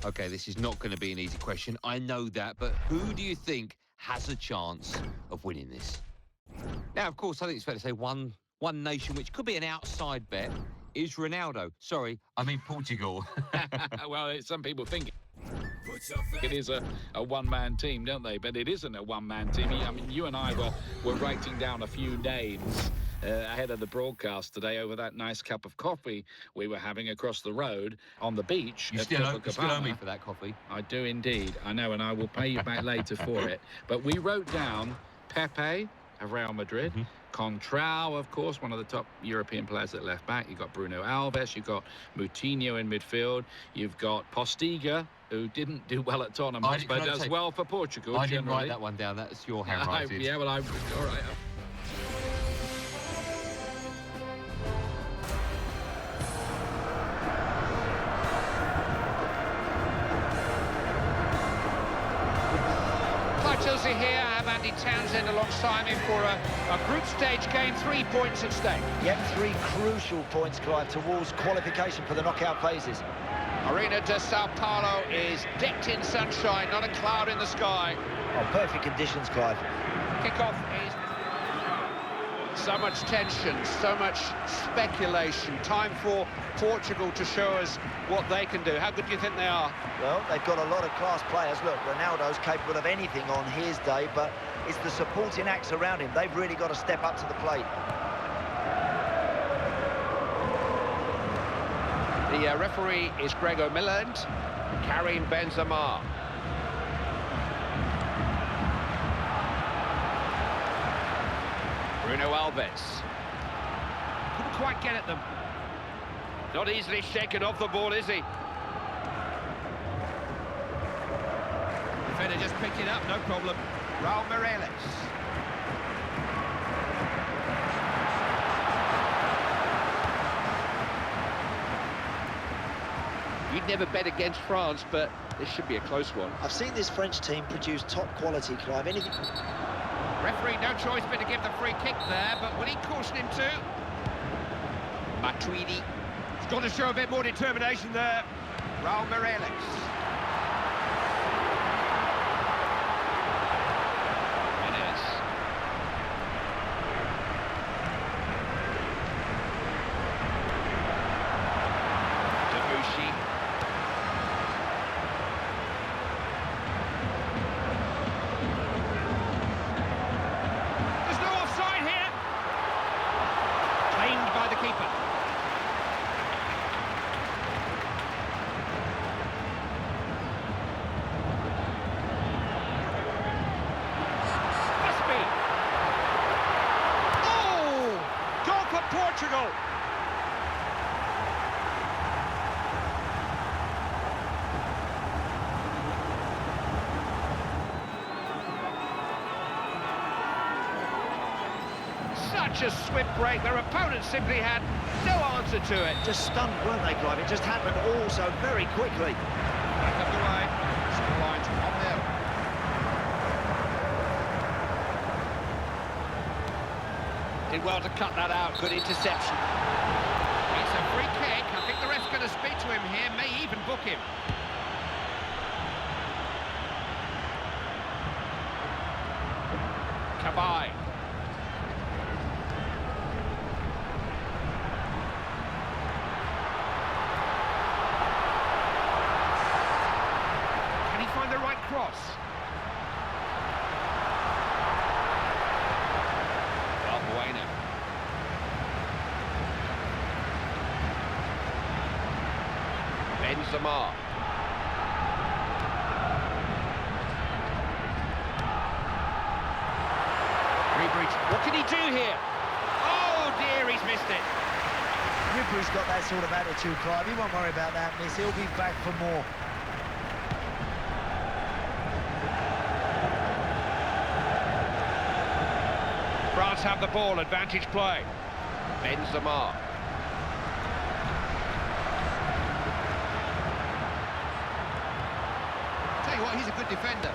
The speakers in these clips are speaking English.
Okay, this is not going to be an easy question. I know that, but who do you think has a chance of winning this? Now, of course, I think it's fair to say one nation, which could be an outside bet, is Ronaldo. Sorry, I mean Portugal. Well, some people think it is a one-man team, don't they? But it isn't a one-man team. I mean, you and I were writing down a few names ahead of the broadcast today over that nice cup of coffee we were having across the road on the beach. You still owe me for that coffee. I do indeed. I know, and I will pay you back later for it. But we wrote down Pepe of Real Madrid. Contrao, of course, one of the top European players at left back. You've got Bruno Alves. You've got Moutinho in midfield. You've got Postiga, who didn't do well at Tottenham, but does well for Portugal. I didn't write that one down. That's your handwriting. Yeah, well, all right. Chelsea here have Andy Townsend alongside me for a group stage game, 3 points at stake. Yep, 3 crucial points, Clive, towards qualification for the knockout phases. Arena de Sao Paulo is decked in sunshine, not a cloud in the sky. Oh, perfect conditions, Clive. Kickoff is so much tension, so much speculation. Time for Portugal to show us what they can do. How good do you think they are? Well, they've got a lot of class players. Look, Ronaldo's capable of anything on his day, but it's the supporting acts around him. They've really got to step up to the plate. The referee is Grego Milland, Karim Benzema. Bruno Alves. Couldn't quite get at them. Not easily shaken off the ball, is he? Defender just picked it up, no problem. Raul Meireles. You'd never bet against France, but this should be a close one. I've seen this French team produce top quality, Clive. Anything... Referee, no choice but to give the free kick there, but will he caution him too? Matuidi. He's got to show a bit more determination there. Raul Meireles. Menez. Debuchy. Portugal. Such a swift break. Their opponents simply had no answer to it. Just stunned, weren't they, Clive? It just happened all so very quickly. Back underway. Scoreline's 1-0. Did well to cut that out. Good interception. It's a free kick. I think the ref's going to speak to him here, may even book him. Kabay. Can he find the right cross? Benzema. What can he do here? Oh dear, he's missed it. Ribery's got that sort of attitude, Clive. He won't worry about that miss. He'll be back for more. France have the ball, advantage play. Benzema. Tell you what, he's a good defender.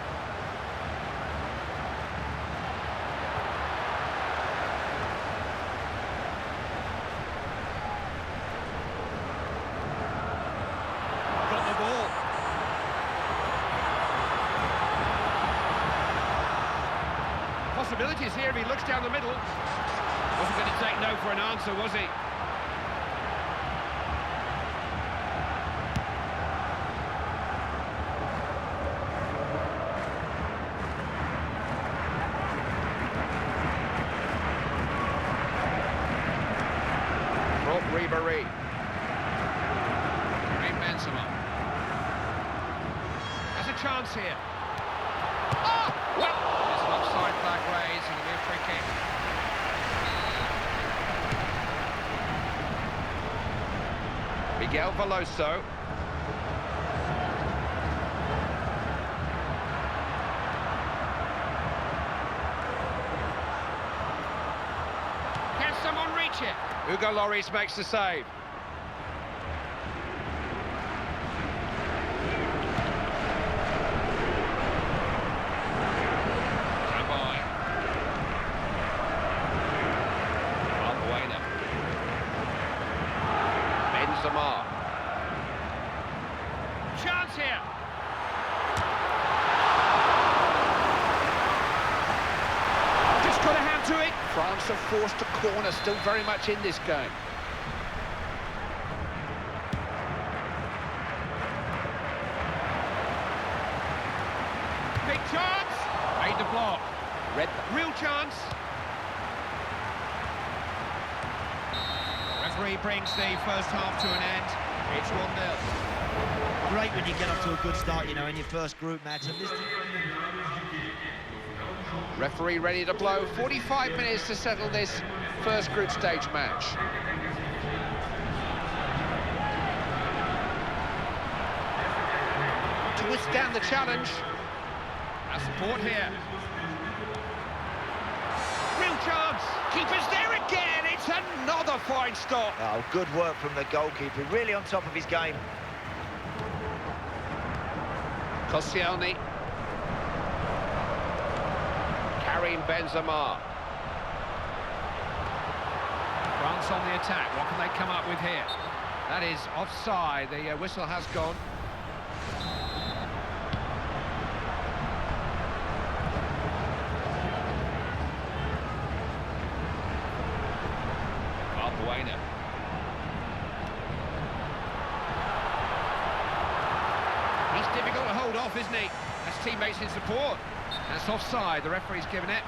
possibilities here if he looks down the middle. Wasn't going to take no for an answer, was he? Ribery. Benzema. Has a chance here. Oh! Well, there's an offside flag raised and it'll be a free kick. Miguel Veloso. Can someone reach it? Hugo Lloris makes the save. Benzema. Chance here. Just got a hand to it. France have forced a corner, still very much in this game. Big chance. Made the block. Real chance. Referee brings the first half to an end. It's 1-0. Great when you get off to a good start, you know, in your first group match. And this... Referee ready to blow. 45 minutes to settle this first group stage match. To withstand the challenge. A support here. Real chance. Keeper's there again. It's another fine stop. Oh, good work from the goalkeeper. Really on top of his game. Koscielny. Karim Benzema. France on the attack. What can they come up with here? That is offside. The whistle has gone. He's difficult to hold off, isn't he? Has teammates in support. That's offside. The referee's given it.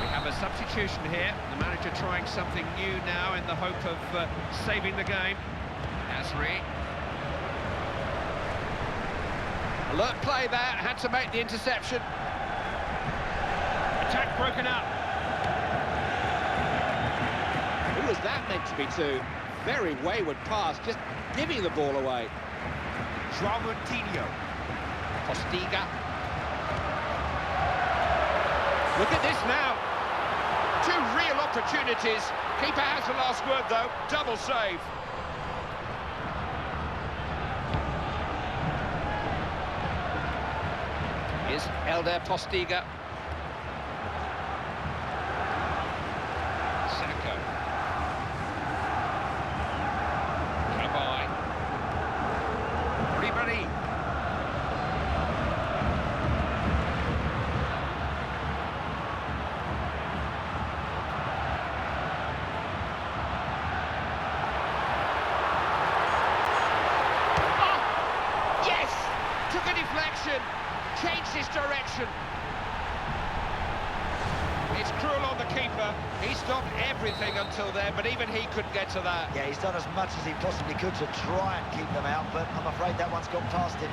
We have a substitution here. The manager trying something new now in the hope of saving the game. Nasri. Alert play there. Had to make the interception. Attack broken up. Who was that meant to be to? Very wayward pass, just giving the ball away. João Moutinho. Postiga. Look at this now. Two real opportunities. Keeper has the last word, though. Double save. Here's Elder Postiga. Changed his direction. It's cruel on the keeper. He stopped everything until then, but even he couldn't get to that. Yeah, he's done as much as he possibly could to try and keep them out, but I'm afraid that one's gone past him.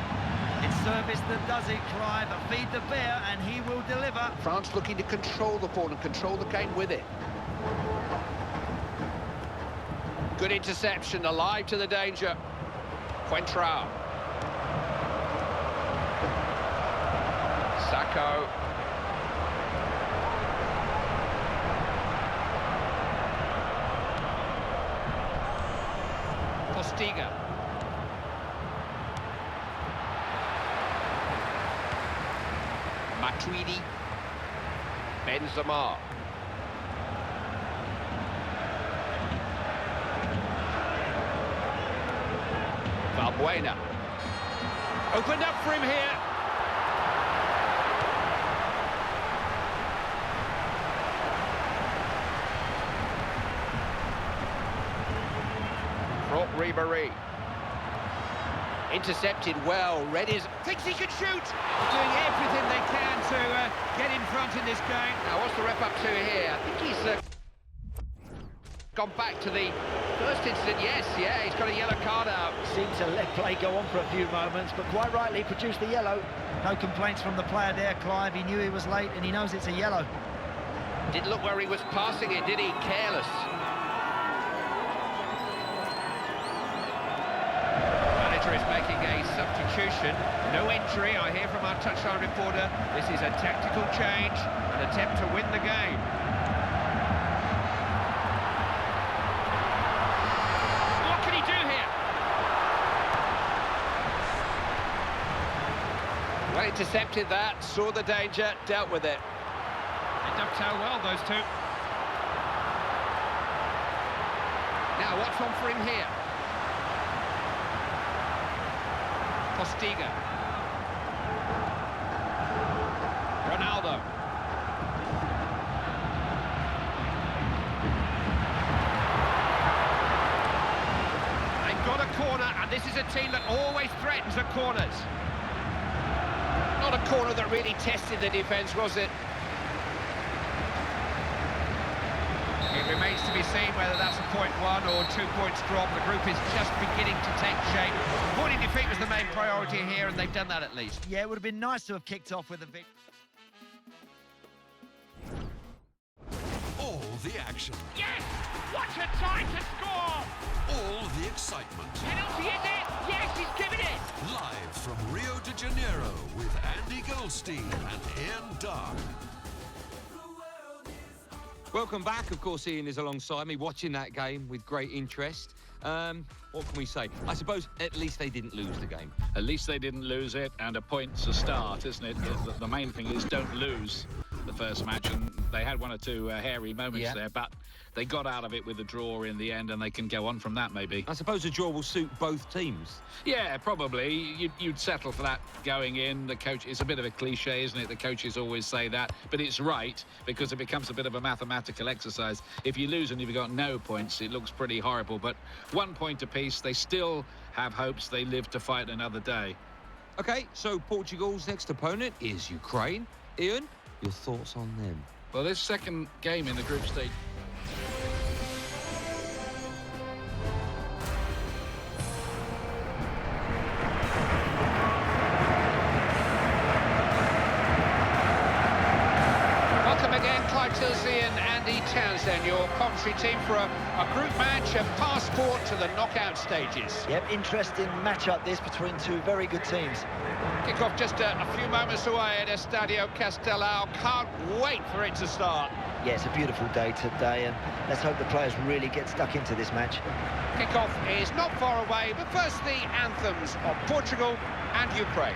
It's service that does it, Clive. Feed the bear, and he will deliver. France looking to control the ball and control the game with it. Good interception, alive to the danger. Coentrao. Sacco. Postiga. Matuidi. Benzema. Valbuena. Opened up for him here. Short Ribéry. Intercepted well. Reddy's thinks he can shoot. Doing everything they can to get in front in this game. Now, what's the ref up to here? I think he's gone back to the first incident. Yes, yeah, he's got a yellow card out. Seemed to let play go on for a few moments, but quite rightly produced the yellow. No complaints from the player there, Clive. He knew he was late and he knows it's a yellow. Didn't look where he was passing it, did he? Careless. Manager is making a substitution. No injury, I hear from our touchline reporter. This is a tactical change, an attempt to win the game. What can he do here? Well intercepted that, saw the danger, dealt with it. They dovetail well, those two. Now, what's on for him here? Postiga. Ronaldo. They've got a corner, and this is a team that always threatens at corners. Not a corner that really tested the defence, was it? It remains to be seen whether that's a 0.1 or 2 points drop. The group is just beginning to take shape. Avoiding defeat was the main priority here, and they've done that at least. Yeah, it would have been nice to have kicked off with a victory. All the action, Yes! What a time to score! all the excitement. Penalty, is it? Yes, he's given it! Live from Rio de Janeiro with Andy Goldstein and Ian Dark. Welcome back. Of course, Ian is alongside me, watching that game with great interest. What can we say? I suppose at least they didn't lose the game. At least they didn't lose it, and a point's a start, isn't it? The main thing is don't lose the first match, and they had one or two hairy moments there, but they got out of it with a draw in the end, and they can go on from that, maybe. I suppose a draw will suit both teams. Yeah, probably. You'd settle for that going in. The coach, it's a bit of a cliche, isn't it? The coaches always say that, but it's right, because it becomes a bit of a mathematical exercise. If you lose and you've got no points, it looks pretty horrible, but 1 point apiece, they still have hopes. They live to fight another day. OK, so Portugal's next opponent is Ukraine. Ian, your thoughts on them? Well, this second game in the group stage, Ian, Andy Townsend, your commentary team for a group match, a passport to the knockout stages. Yep, interesting matchup this between two very good teams. Kick-off just a few moments away at Estadio Castelao. Can't wait for it to start. Yeah, it's a beautiful day today, and let's hope the players really get stuck into this match. Kick-off is not far away, but first the anthems of Portugal and Ukraine.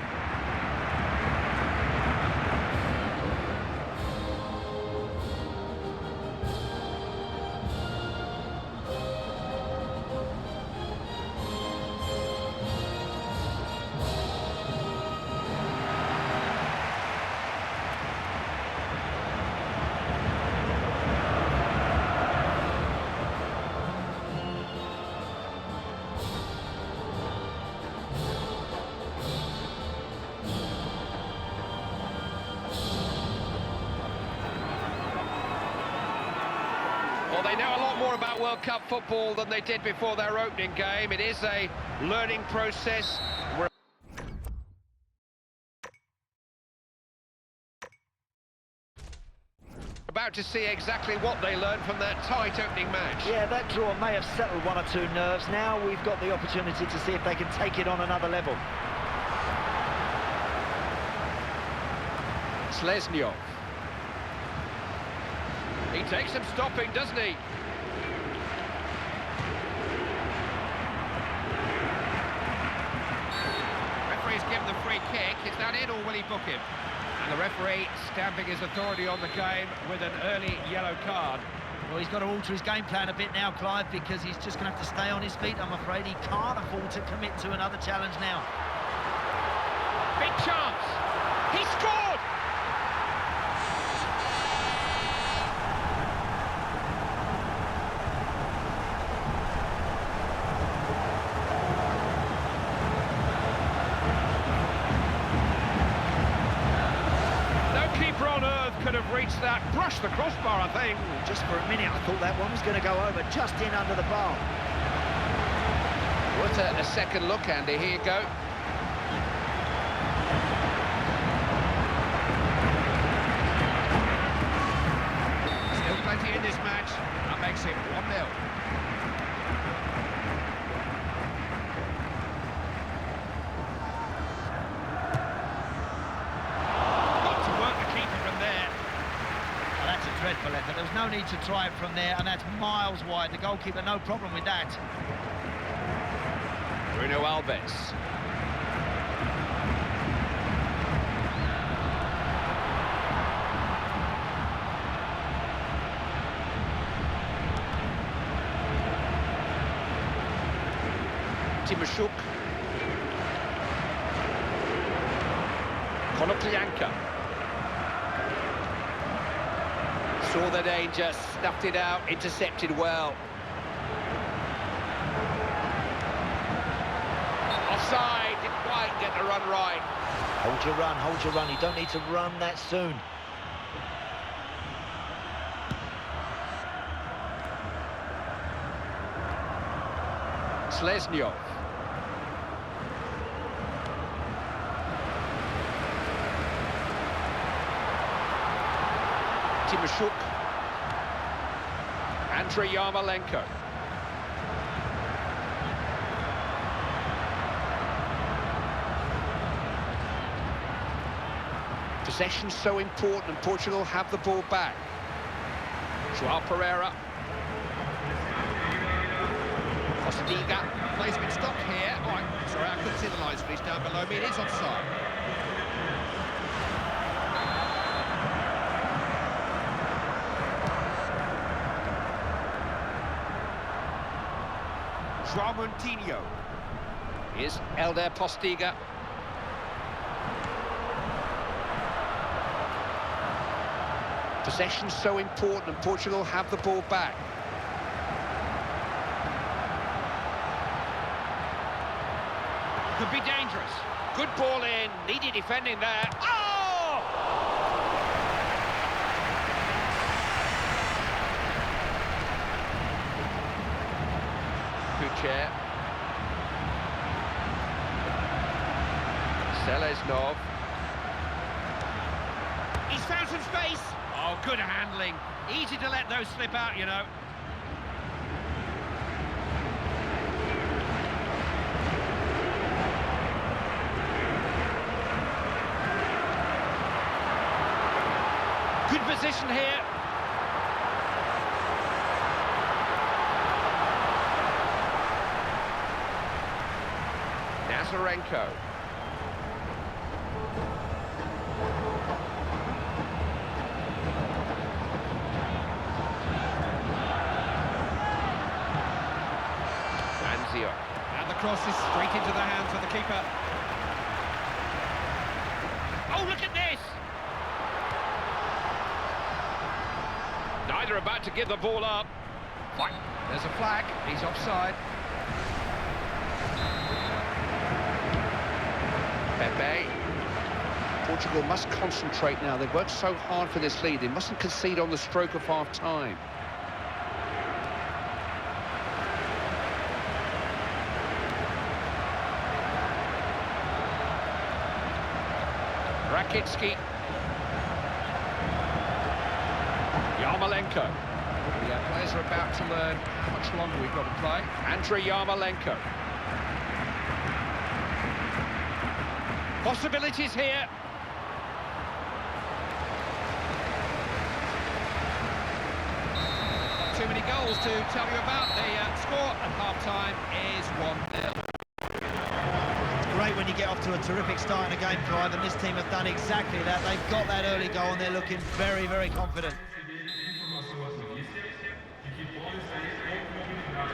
Well, they know a lot more about World Cup football than they did before their opening game. It is a learning process. We're about to see exactly what they learned from that tight opening match. Yeah, that draw may have settled one or two nerves. Now we've got the opportunity to see if they can take it on another level. Slesnyov. He takes some stopping, doesn't he? Referee's given the free kick. Is that it, or will he book him? And the referee stamping his authority on the game with an early yellow card. Well, he's got to alter his game plan a bit now, Clive, because he's just going to have to stay on his feet. I'm afraid he can't afford to commit to another challenge now. Big chance. He scored! Gets that, brushed the crossbar, I think. Just for a minute, I thought that one was going to go over, just in under the bar. Worth a second look, Andy. Here you go. Still plenty in this match. That makes it 1-0. Dreadful effort. There was no need to try it from there, and that's miles wide. The goalkeeper, no problem with that. Bruno Alves. Timashuk. Konoplyanka. Saw the danger, snuffed it out, intercepted well. Offside, didn't quite get the run right. Hold your run, hold your run. You don't need to run that soon. Slesnyov. Timashuk. Andrei Yarmolenko. Possession so important, and Portugal have the ball back. Joao Pereira. Postiga. Play's been stopped here. Oh, sorry, I couldn't see the lines, but he's down below me. It is offside. João Moutinho. Here's Elder Postiga. Possession so important, and Portugal have the ball back. Could be dangerous. Good ball in, needed defending there. Oh! Kucher. Seleznov. He's found some space. Oh, good handling. Easy to let those slip out, you know. Good position here. Nazarenko. And the cross is straight into the hands of the keeper. Oh, look at this! Neither about to give the ball up. Fine. There's a flag. He's offside. Pepe. Portugal must concentrate now. They've worked so hard for this lead. They mustn't concede on the stroke of half-time. Rakitsky. Yarmolenko. The players are about to learn how much longer we've got to play. Andrei Yarmolenko. Possibilities here. Not too many goals to tell you about. The score at half-time is 1-0. Great when you get off to a terrific start in a game, Clive, and this team have done exactly that. They've got that early goal and they're looking very, very confident.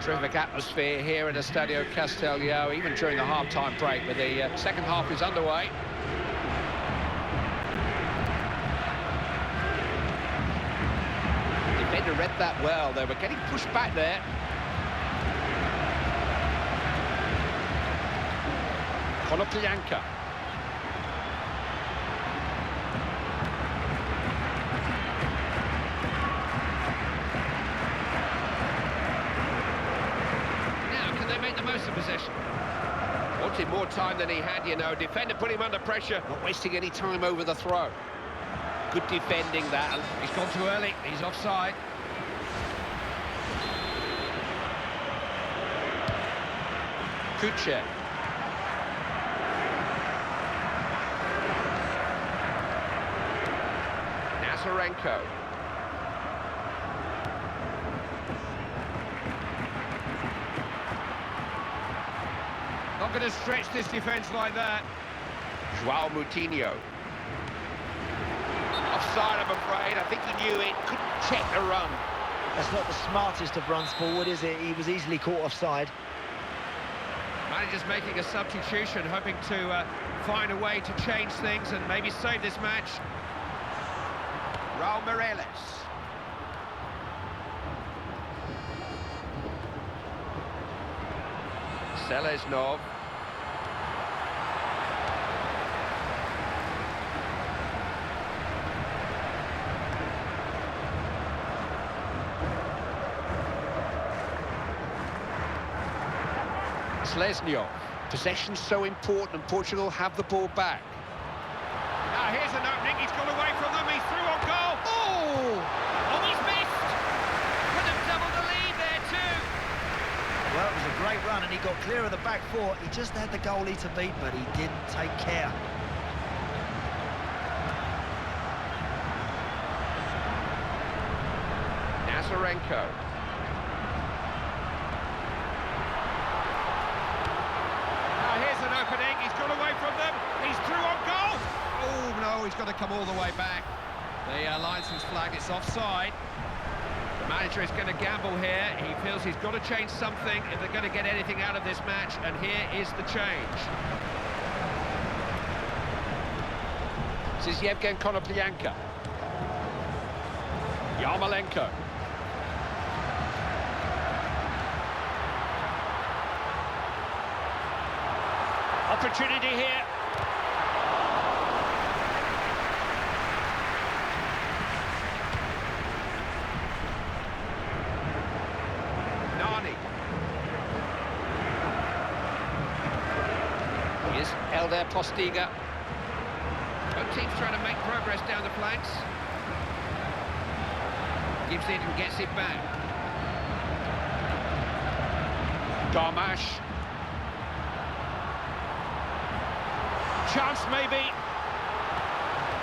Terrific atmosphere here at Estadio Castelao, even during the half-time break, but the second half is underway. The defender read that well. They were getting pushed back there. Konoplyanka. make the most of possession. Wanted more time than he had, you know. Defender put him under pressure, not wasting any time over the throw. Good defending that. He's gone too early. He's offside. Kuche. Nazarenko. Not going to stretch this defence like that. Joao Moutinho. Offside, I'm afraid. I think he knew it. Couldn't check the run. That's not the smartest of runs forward, is it? He was easily caught offside. Manager's making a substitution, hoping to find a way to change things and maybe save this match. Raul Meireles. Seleznov. Seleznov. Possession's so important and Portugal have the ball back. Now here's an opening, he's gone away from them, he's through on goal. Oh, he's missed. Could have doubled the lead there too. Well, it was a great run and he got clear of the back four. He just had the goalie to beat, but he didn't take care. Nazarenko. Here's an opening, he's gone away from them, he's through on goal! Oh no, he's got to come all the way back. The linesman's flag, it's offside. The manager is going to gamble here, he feels he's got to change something if they're going to get anything out of this match, and here is the change. This is Yevgen Konoplyanka. Yarmolenko. Opportunity here. Nani. Here's Elder Postiga. Both teams trying to make progress down the flanks. Gives it and gets it back. Garmash. Chance maybe.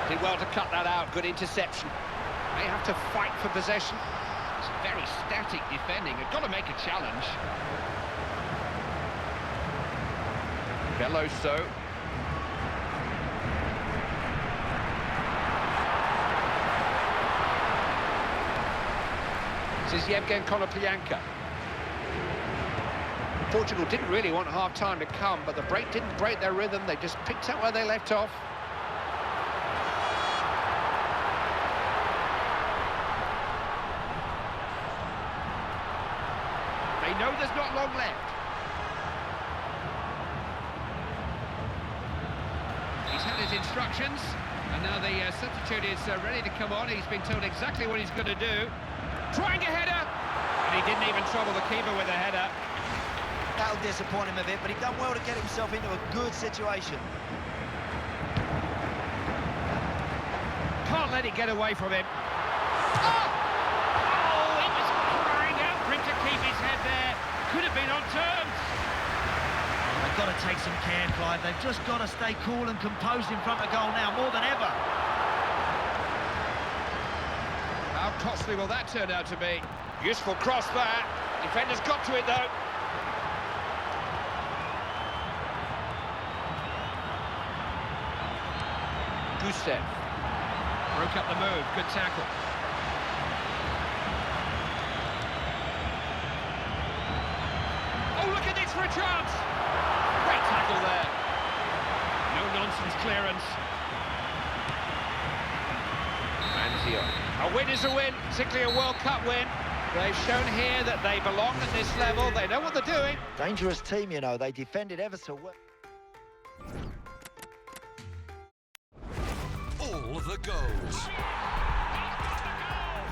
Did well to cut that out. Good interception. May have to fight for possession. It's very static defending. They've got to make a challenge. Veloso. This is Yevgen Konoplyanka. Portugal didn't really want half-time to come, but the break didn't break their rhythm. They just picked up where they left off. They know there's not long left. He's had his instructions, and now the substitute is ready to come on. He's been told exactly what he's going to do. Trying a header, and he didn't even trouble the keeper with a header. That'll disappoint him a bit, but he's done well to get himself into a good situation. Can't let it get away from him. Oh, it was crying out for him to keep his head there. Could have been on terms. They've got to take some care, Clive. They've just got to stay cool and composed in front of goal now, more than ever. How costly will that turn out to be? Useful cross there. Defender's got to it, though. Gusev. Broke up the move. Good tackle. Oh, look at this for a chance. Great tackle there. No-nonsense clearance. Manzio. A win is a win, particularly a World Cup win. They've shown here that they belong at this level. They know what they're doing. Dangerous team, you know. They defended ever so well. All the goals.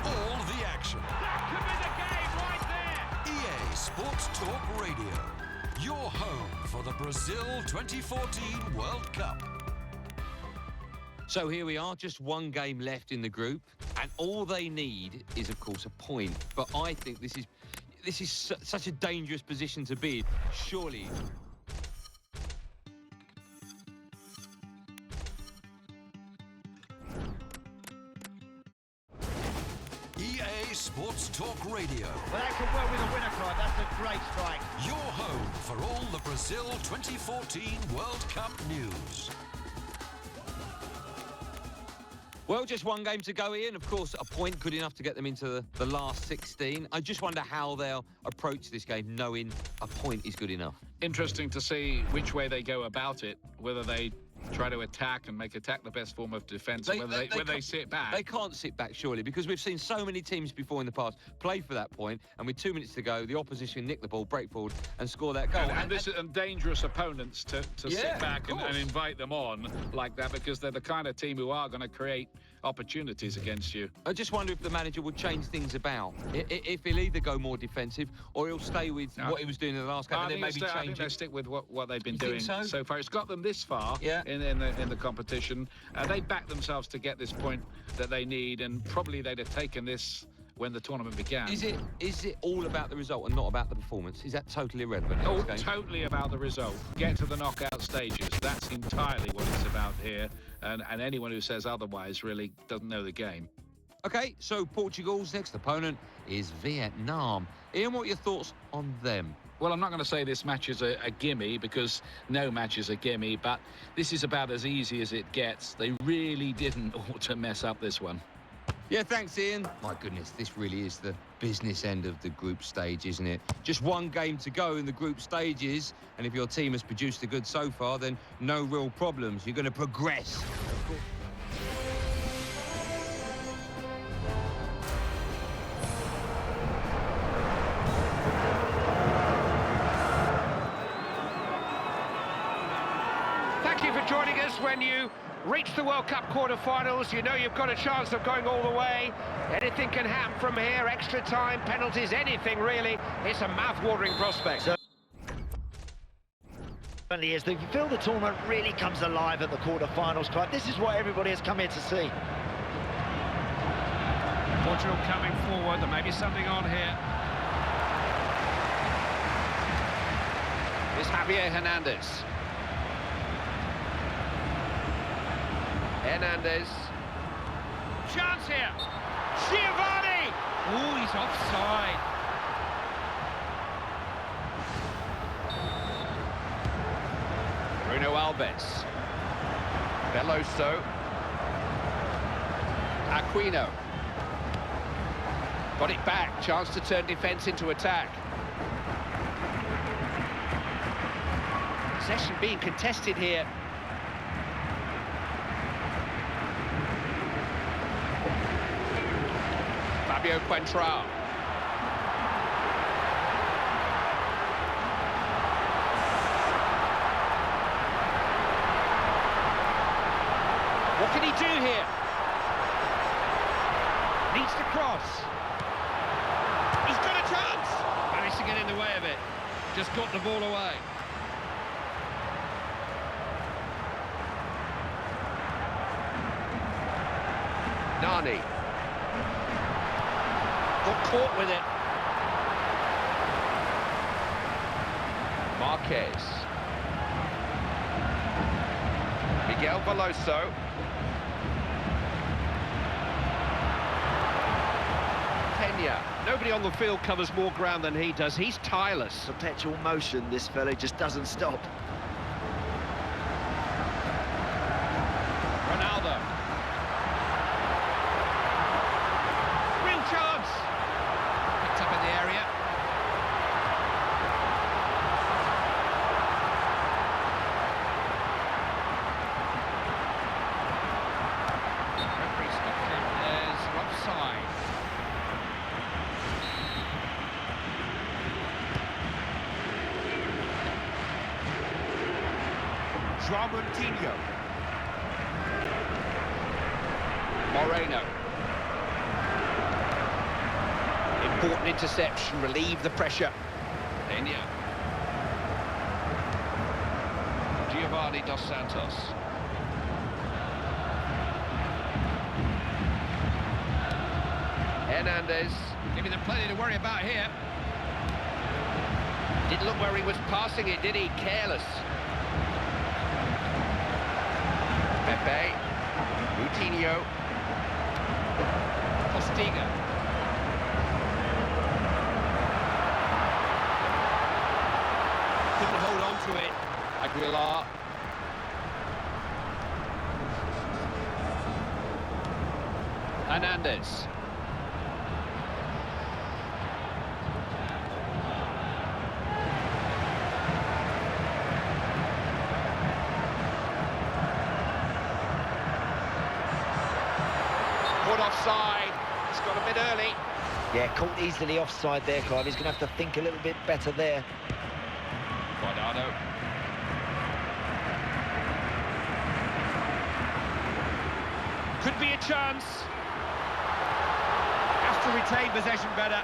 All the action. That could be the game right there. EA Sports Talk Radio. your home for the Brazil 2014 World Cup. So here we are, just one game left in the group, and all they need is, of course, a point. But I think this is such a dangerous position to be in. Surely. EA Sports Talk Radio. Well, that could well be the winner, Clive. That's a great strike. Your home for all the Brazil 2014 World Cup news. Well, just one game to go, Ian. Of course, a point good enough to get them into the last 16. I just wonder how they'll approach this game, knowing a point is good enough. Interesting to see which way they go about it, whether they try to attack and make attack the best form of defence, or whether they sit back. They can't sit back, surely, because we've seen so many teams before in the past play for that point, and with 2 minutes to go, the opposition nick the ball, break forward, and score that goal. And this is dangerous opponents to sit back and invite them on like that, because they're the kind of team who are going to create opportunities against you. I just wonder if the manager will change things about. If he'll either go more defensive or he'll stay with what he was doing in the last game and then maybe change I think it. they stick with what they've been doing so far. It's got them this far in the competition. They backed themselves to get this point that they need, and probably they'd have taken this when the tournament began. Is it all about the result and not about the performance? Is that totally irrelevant? Oh, totally about the result. Get to the knockout stages. That's entirely what it's about here. And anyone who says otherwise really doesn't know the game. OK, so Portugal's next opponent is Vietnam. Ian, what are your thoughts on them? Well, I'm not going to say this match is a gimme, because no match is a gimme, but this is about as easy as it gets. They really didn't ought to mess up this one. Yeah, thanks, Ian. My goodness, this really is the business end of the group stage, isn't it? Just one game to go in the group stages, and if your team has produced the goods so far, then no real problems. You're going to progress. Thank you for joining us. When you reach the World Cup quarter-finals, you know you've got a chance of going all the way. Anything can happen from here, extra time, penalties, anything really. It's a mouth-watering prospect. Certainly is. You feel the tournament really comes alive at the quarter-finals, Clive. This is what everybody has come here to see. Portugal coming forward. There may be something on here. It's Javier Hernandez. Hernandez. Chance here. Giovanni! Oh, he's offside. Bruno Alves. Veloso. Aquino. Got it back. Chance to turn defence into attack. Possession being contested here. Fabio Quentrao. What can he do here? Needs to cross. He's got a chance! Managed to get in the way of it. Just got the ball away. Nani. Got caught with it. Marquez. Miguel Veloso. Pena. Nobody on the field covers more ground than he does. He's tireless. Perpetual motion, this fella just doesn't stop. Ronaldo. Real chance. Picked up in the area. Referee stopped him as offside. João Moutinho. Moreno. Important interception, relieve the pressure. Pena. Giovanni Dos Santos. Hernandez. Giving them plenty to worry about here. Didn't look where he was passing it, did he? Careless. Pepe. Coutinho. Postiga. Couldn't hold on to it. Aguilar. Hernandez. Put offside. It's got a bit early. Yeah, caught easily offside there, Clive. He's going to have to think a little bit better there. Guardado. Could be a chance. Has to retain possession better.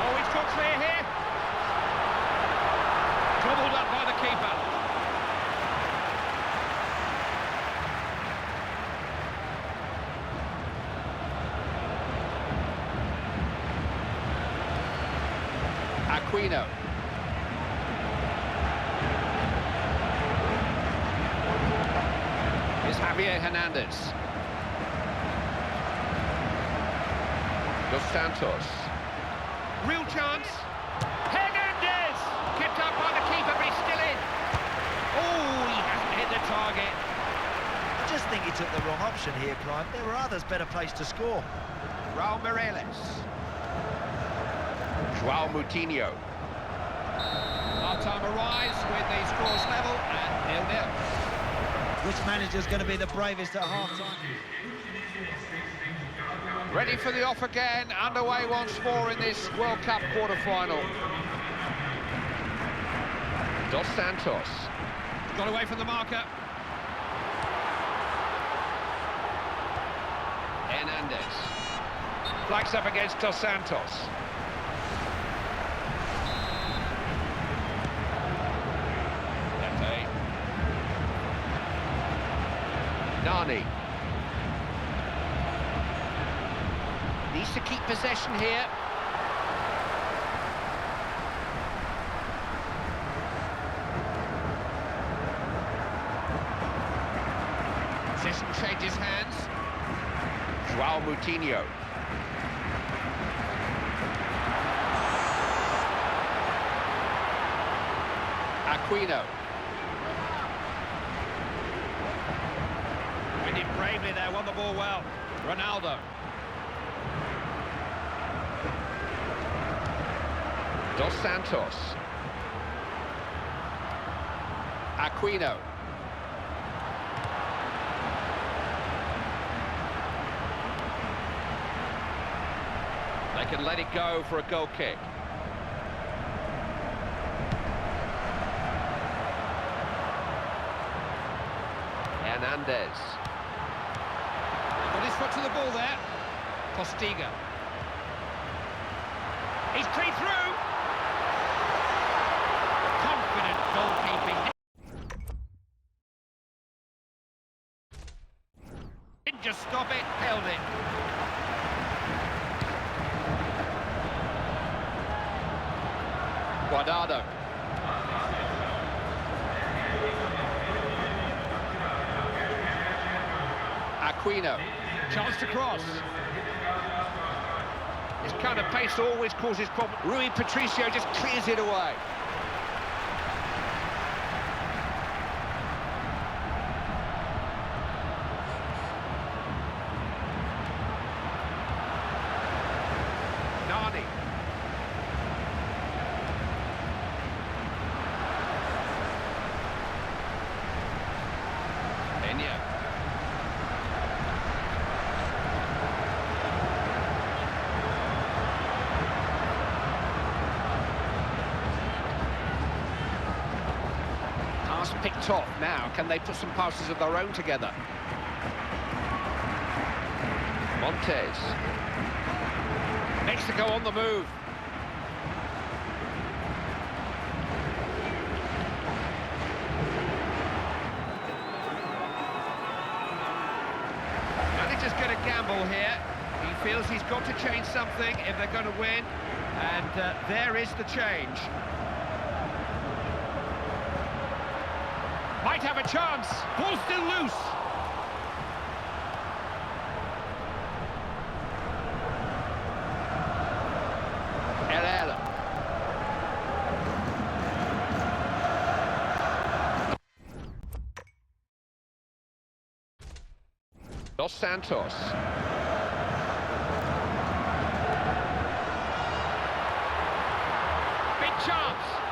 Oh, it's got clear here. Gobbled up by the keeper. Aquino. Here's Javier Hernandez. Dos Santos. Real chance. Hernandez! Kept up by the keeper, but he's still in. Oh, he hasn't hit the target. I just think he took the wrong option here, Clive. There were others better placed to score. Raul Mireles. Joao Moutinho. Half-time arrives with the scores level at 0-0. Which manager's going to be the bravest at half-time? Ready for the off again, underway once more in this World Cup quarter-final. Dos Santos. Got away from the marker. Hernandez. Flags up against Dos Santos. Pepe. Nani. Needs to keep possession here. Possession changes hands. Joao Moutinho. Aquino. Win it bravely there, won the ball well. Ronaldo. Dos Santos. Aquino. They can let it go for a goal kick. Hernandez. Got his foot to the ball there. Postiga. He's clean through. Confident goalkeeping. Didn't just stop it, held it. Guardado. Aquino. Chance to cross. This kind of pace always causes problems. Rui Patricio just clears it away. Nani. Enya. Pass picked off now. Can they put some passes of their own together? Montes. Needs to go on the move. going to gamble here. He feels he's got to change something if they're going to win. And there is the change. Might have a chance. Ball still loose. Dos Santos. Big chance.